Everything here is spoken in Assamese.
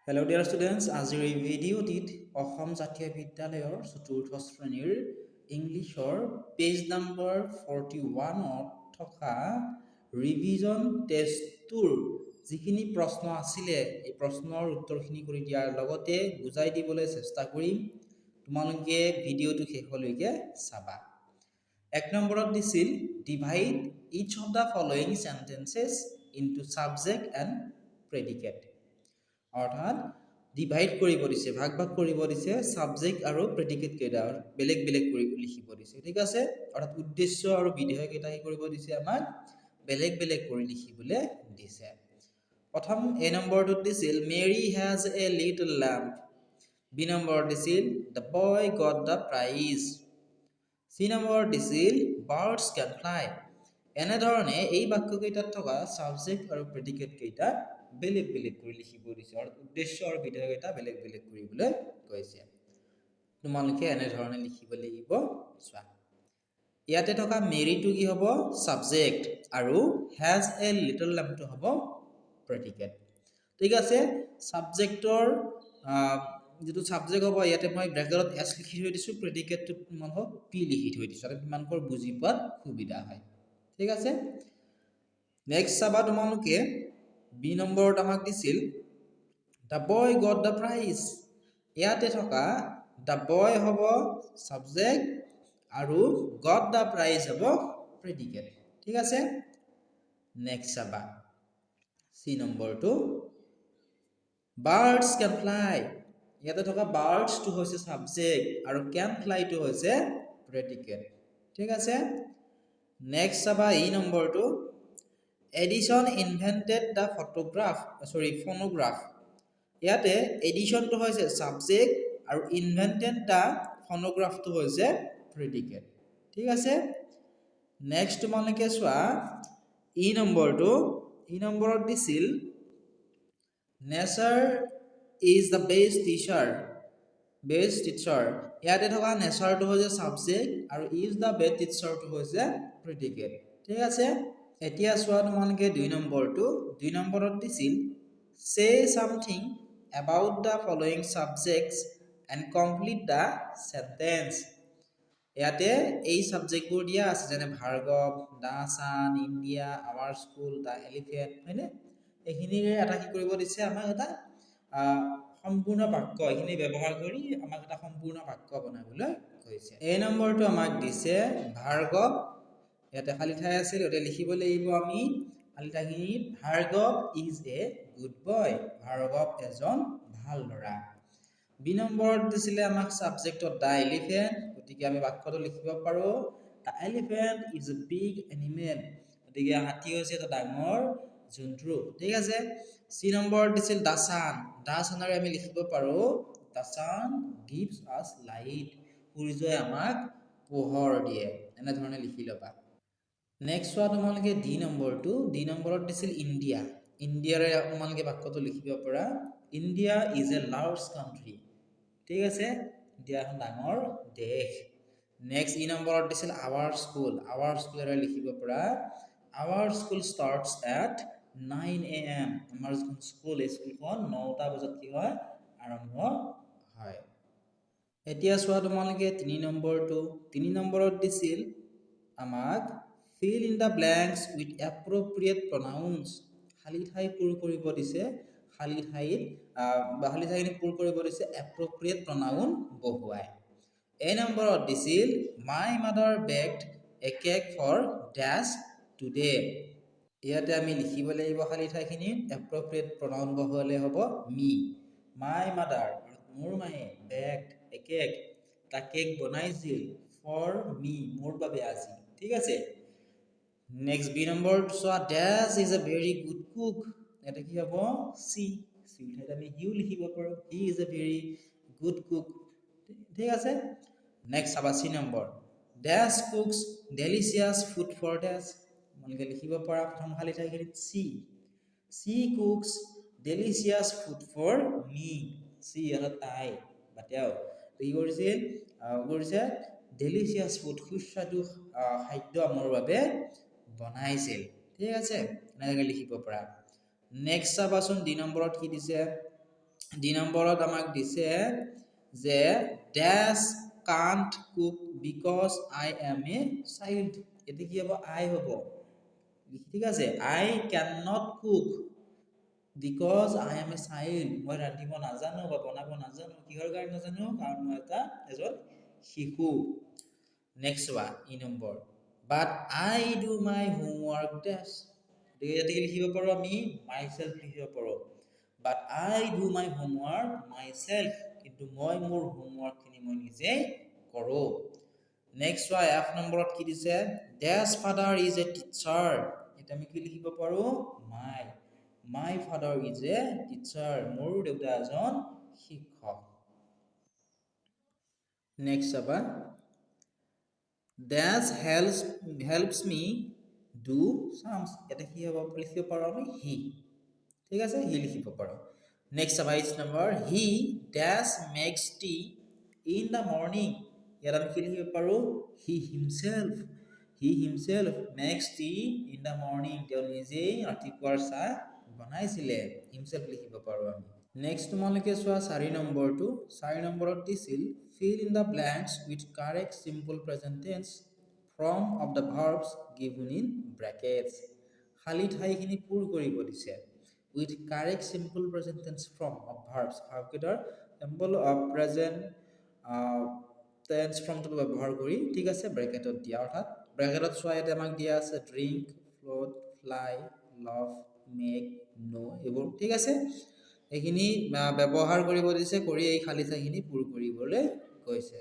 Hello dear students, আজিৰ এই ভিডিঅ'টিত অসম জাতীয় বিদ্যালয়ৰ চতুৰ্থ শ্ৰেণীৰ ইংলিছৰ পেজ নম্বৰ 41ত থকা ৰিভিজন টেষ্টটোৰ যিখিনি প্ৰশ্ন আছিলে এই প্ৰশ্নৰ উত্তৰখিনি কৰি দিয়াৰ লগতে বুজাই দিবলৈ চেষ্টা কৰিম। তোমালোকে ভিডিঅ'টো শেষলৈকে চাবা। এক নম্বৰত দিছিল divide each of the following sentences into subject and predicate. অৰ্থাৎ ডিভাইড কৰিব দিছে, ভাগ ভাগ কৰিব দিছে সাবজেক্ট আৰু প্ৰেডিকেট কেইটা বেলেগ বেলেগ কৰি লিখিব দিছে। ঠিক আছে, অৰ্থাৎ উদ্দেশ্য আৰু বিধেয় কেইটা কি কৰিব দিছে, আমাক বেলেগ বেলেগ কৰি লিখিবলৈ দিছে। প্ৰথম এ নম্বৰটোত দিছিল Mary has a little lamb. B নম্বৰত দিছিল the boy got the prize. C নম্বৰত দিছিল বাৰ্ডছ কেন ফ্লাই। এনেধৰণে এই বাক্যকেইটাত থকা সাবজেক্ট আৰু প্ৰেডিকেট কেইটা বেলেগ বেলেগ কৰি লিখিব দিছে, আৰু উদ্দেশ্য আৰু বিধেয় কেইটা বেলেগ বেলেগ কৰিবলৈ কৈছে। তোমালোকে এনেধৰণে লিখিব লাগিব। চোৱা, ইয়াতে থকা মেৰীটো কি হ'ব, সাবজেক্ট, আৰু হেজ এ লিটল ল্যাম্পটো হ'ব প্ৰেডিকেট। ঠিক আছে, সাবজেক্টৰ যেটো সাবজেক্ট হ'ব, ইয়াতে মই ব্ৰেকেটত এছ লিখি থৈ দিছোঁ, প্ৰেডিকেটটোত তোমালোকক পি লিখি থৈ দিছোঁ, যাতে তোমালোকৰ বুজি পোৱাত সুবিধা হয়। ঠিক আছে, নেক্সট চাবা তোমালোকে বি নম্বৰত আমাক দিছিল the boy got the prize. ইয়াতে থকা দ্য বয় হ'ব সাবজেক্ট আৰু গট দ্য প্ৰাইজ হ'ব প্ৰেডিকেট। ঠিক আছে, নেক্সট চাবা চি নম্বৰটো বাৰ্ডছ কেন ফ্লাই। ইয়াতে থকা বাৰ্ডছটো হৈছে সাবজেক্ট আৰু কেন ফ্লাইটো হৈছে প্ৰেডিকেট। ঠিক আছে, নেক্সট চাবা ই নম্বৰটো এডিশন ইনভেন্টেড দ্য ফোনোগ্ৰাফ। ইয়াতে এডিশনটো হৈছে সাবজেক্ট আৰু ইনভেন্টেড দ্য ফোনোগ্ৰাফটো হৈছে প্ৰেডিকেট। ঠিক আছে, নেক্সট তোমালোকে চোৱা ই নম্বৰটো। ই নম্বৰত দিছিল nature is the best teacher. ইয়াতে থকা নেচাৰটো হৈছে সাবজেক্ট আৰু ইজ দ্য বেষ্ট টিচাৰটো হৈছে প্ৰেডিকেট। ঠিক আছে, এতিয়া চোৱা তোমালোকে দুই নম্বৰটো। দুই নম্বৰত দিছিল say something about the following subjects and complete the sentence. ইয়াতে এই সাবজেক্টবোৰ দিয়া আছে, যেনে Bhargav, the sun, India, our school, the elephant, হয়নে? এইখিনিৰে এটা কি কৰিব দিছে, আমাক এটা সম্পূৰ্ণ বাক্য এইখিনি ব্যৱহাৰ কৰি আমাক এটা সম্পূৰ্ণ বাক্য বনাবলৈ কৈছে। এই নম্বৰটো আমাক দিছে ভাৰ্গৱ। ইয়াতে খালী ঠাই আছিল, ইয়াতে লিখিব লাগিব আমি খালী ঠাইখিনিত Bhargav is a good boy. Bhargav এজন ভাল ল'ৰা। বি নম্বৰত দিছিলে আমাক সাবজেক্টত দ্য এলিফেণ্ট, গতিকে আমি বাক্যটো লিখিব পাৰোঁ the elephant is a big animal. গতিকে হাতী হৈছে এটা ডাঙৰ জন্তু। ঠিক আছে, চি নম্বৰত দিছিল দ্য সান। দ্য সানৰে আমি লিখিব পাৰোঁ দ্য সান গিভছ আছ লাইট। সূৰ্যই আমাক পোহৰ দিয়ে। এনেধৰণে লিখি ল'বা। নেক্সট চোৱা তোমালোকে ডি নম্বৰটো। ডি নম্বৰত দিছিল ইণ্ডিয়া। ইণ্ডিয়াৰে তোমালোকে বাক্যটো লিখিব পাৰা India is a large country. ঠিক আছে, ইণ্ডিয়া এখন ডাঙৰ দেশ। নেক্সট ই নম্বৰত দিছিল আৱাৰ স্কুল। আৱাৰ স্কুলেৰে লিখিব পাৰা our school starts at 9 AM। আমাৰ যিখন স্কুল, এই স্কুলখন 9টা বজাত কি হয়, আৰম্ভ হয়। এতিয়া চোৱা তোমালোকে তিনি নম্বৰটো। তিনি নম্বৰত দিছিল আমাক fill in the blanks with appropriate pronouns। খালী ঠাই পূৰ কৰিব দিছে, খালী ঠাইখিনি পূৰ কৰিব দিছে appropriate pronoun বহুৱাই। এই নম্বৰত দিছিল my mother baked a cake for dash today। ইয়াতে আমি লিখিব লাগিব খালী ঠাইখিনিত appropriate pronoun বহুৱালে হ'ব me। my mother, মোৰ মায়ে, baked a cake, এটা কেক বনাইছিল for me, মোৰ বাবে আজি। ঠিক আছে, নেক্সট বি নম্বৰ চোৱা days is a very good cook. এটা কি হ'ব, চি। চি ঠাইত আমি হিউ লিখিব পাৰোঁ, he is a very good cook. ঠিক আছে, নেক্সট চাবা চি নম্বৰ dash cooks delicious food for dash. তোমালোকে লিখিব পাৰা প্ৰথম খালী ঠাইখিনিত she. She cooks delicious food for me. She অৰ্থাৎ তাই বা তেওঁ কি কৰিছে ডেলিচিয়াছ ফুড, সুস্বাদু খাদ্য মোৰ বাবে বনাইছিল। ঠিক আছে, এনেকৈ লিখিব পাৰা। নেক্সট চাবাচোন ডি নম্বৰত কি দিছে ডি নম্বৰত আমাক দিছে যে dash can't cook because I am a child. এটি কি হ'ব আই হ'ব ঠিক আছে I can not cook because I am a child মই ৰান্ধিব নাজানো বা বনাব নাজানো কিহৰ কাৰণে নাজানো কাৰণ মই এজন শিশু next one E number but I do my homework dash ইয়াতে লিখিব পাৰো আমি মাইসেলফ লিখিব পাৰো বাট আই ডু মাই হোমৱৰ্ক মাইসেলফ কিন্তু মই মোৰ হোমৱৰ্কখিনি মই নিজে কৰো নেক্সট ওৱান এফ নম্বৰত কি দিছে dash father is a teacher এটা আমি কি লিখিব পাৰো my father is a teacher মোৰ দেউতা এজন শিক্ষক নেক্সট চাবা dash helps me do sums এটা কি হ'ব লিখিব পাৰো আমি হি ঠিক আছে হি লিখিব পাৰো নেক্সট চাবা ইজ নম্বৰ he dash makes tea in the morning ইয়াত আমি কি লিখিব পাৰো he himself makes tea in the morning তেওঁ নিজেই ৰাতিপুৱাৰ চাহ বনাইছিলে হিমসেলফ লিখিব পাৰো আমি নেক্সট তোমালোকে চোৱা 4 নম্বৰটো 4 নম্বৰত দিছিল fill in the blanks with correct simple present tense form of the verbs given in brackets খালি ঠাইখিনি পূৰ কৰিব দিছে with correct simple present tense form of verbs verb কেইটাৰ simple of present tense form টো ব্যৱহাৰ কৰি ঠিক আছে ব্ৰেকেটত দিয়া অৰ্থাৎ ব্ৰেকেটত চোৱা ইয়াতে আমাক দিয়া আছে drink float fly love make know এইবোৰ ঠিক আছে এইখিনি ব্যৱহাৰ কৰিব দিছে কৰি এই খালি ঠাইখিনি পূৰ কৰিবলৈ কৈছে